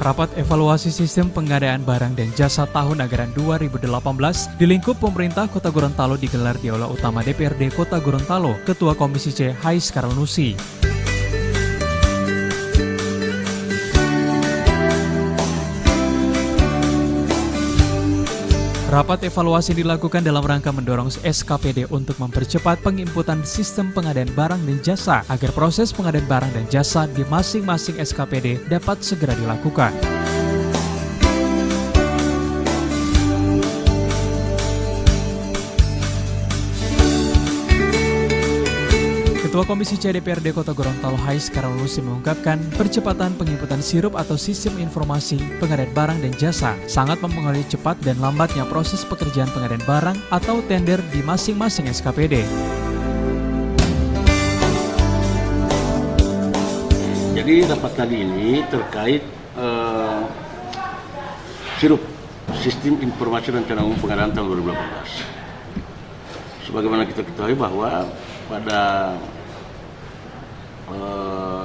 Rapat evaluasi sistem pengadaan barang dan jasa tahun anggaran 2018 di lingkup pemerintah Kota Gorontalo digelar di Aula Utama DPRD Kota Gorontalo, Ketua Komisi C Hais Karanusi. Rapat evaluasi dilakukan dalam rangka mendorong SKPD untuk mempercepat penginputan sistem pengadaan barang dan jasa agar proses pengadaan barang dan jasa di masing-masing SKPD dapat segera dilakukan. Ketua Komisi C DPRD Kota Gorontalo Hais Karanusi mengungkapkan percepatan penginputan sirup atau sistem informasi pengadaan barang dan jasa sangat mempengaruhi cepat dan lambatnya proses pekerjaan pengadaan barang atau tender di masing-masing SKPD. Jadi rapat kali ini terkait sirup sistem informasi rencana umum pengadaan tahun 2018. Sebagaimana kita ketahui bahwa pada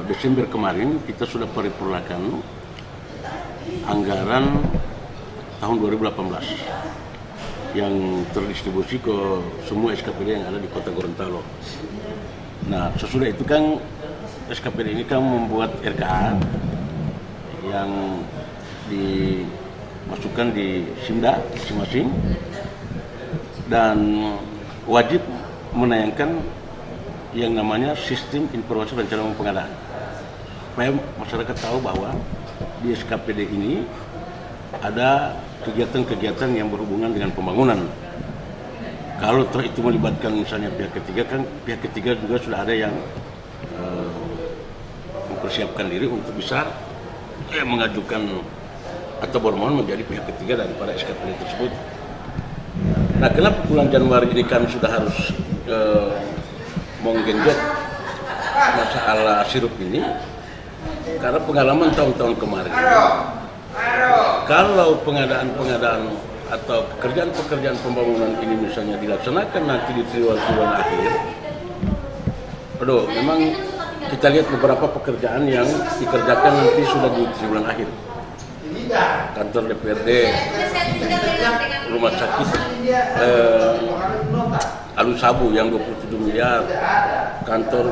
Desember kemarin kita sudah paripurnakan anggaran tahun 2018 yang terdistribusi ke semua SKPD yang ada di Kota Gorontalo. Nah, sesudah itu kan SKPD ini kan membuat RKA yang dimasukkan di SIMDA masing-masing dan wajib menayangkan yang namanya sistem informasi rencana umum pengadaan, supaya masyarakat tahu bahwa di SKPD ini ada kegiatan-kegiatan yang berhubungan dengan pembangunan. Kalau itu melibatkan misalnya pihak ketiga, kan pihak ketiga juga sudah ada yang mempersiapkan diri untuk bisa mengajukan atau bermohon menjadi pihak ketiga daripada SKPD tersebut. Nah, kenapa bulan Januari ini kami sudah harus menggenjot masalah sirup ini? Karena pengalaman tahun-tahun kemarin, kalau pengadaan atau pekerjaan pembangunan ini misalnya dilaksanakan nanti di triwulan akhir, memang kita lihat beberapa pekerjaan yang dikerjakan nanti sudah di triwulan akhir. Kantor DPRD, rumah sakit Alun Sabu yang 27 miliar, kantor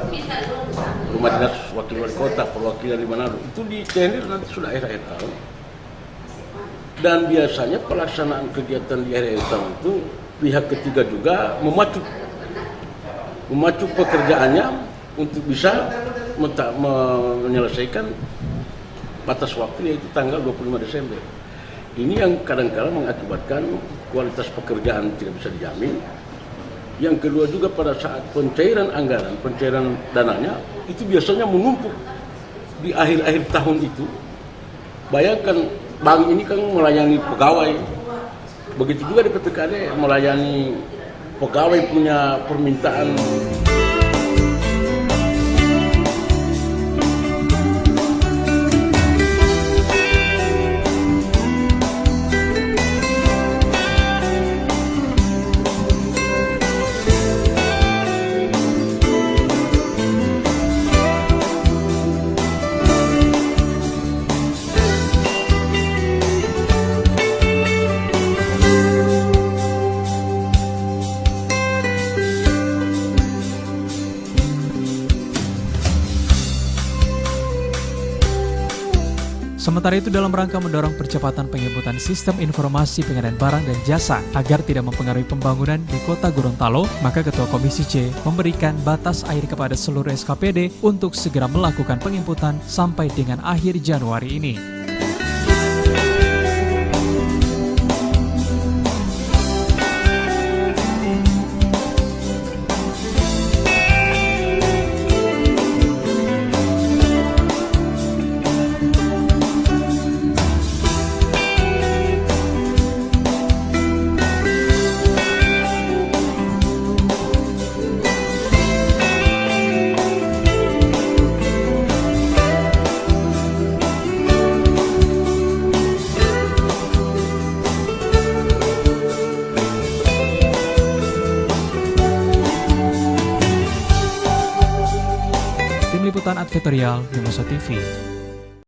rumah dinas wakil wali kota, perwakilan di Manado, itu di tender nanti sudah akhir tahun. Dan biasanya pelaksanaan kegiatan di akhir tahun itu pihak ketiga juga memacu pekerjaannya untuk bisa menyelesaikan batas waktu, yaitu tanggal 25 Desember. Ini yang kadang-kadang mengakibatkan kualitas pekerjaan tidak bisa dijamin. Yang kedua juga pada saat pencairan anggaran, pencairan dananya itu biasanya menumpuk di akhir-akhir tahun itu. Bayangkan bank ini kan melayani pegawai, begitu juga di PTKD melayani pegawai punya permintaan. Sementara itu dalam rangka mendorong percepatan penginputan sistem informasi pengadaan barang dan jasa agar tidak mempengaruhi pembangunan di Kota Gorontalo, maka Ketua Komisi C memberikan batas akhir kepada seluruh SKPD untuk segera melakukan penginputan sampai dengan akhir Januari ini. Liputan Advertorial Mimosa TV.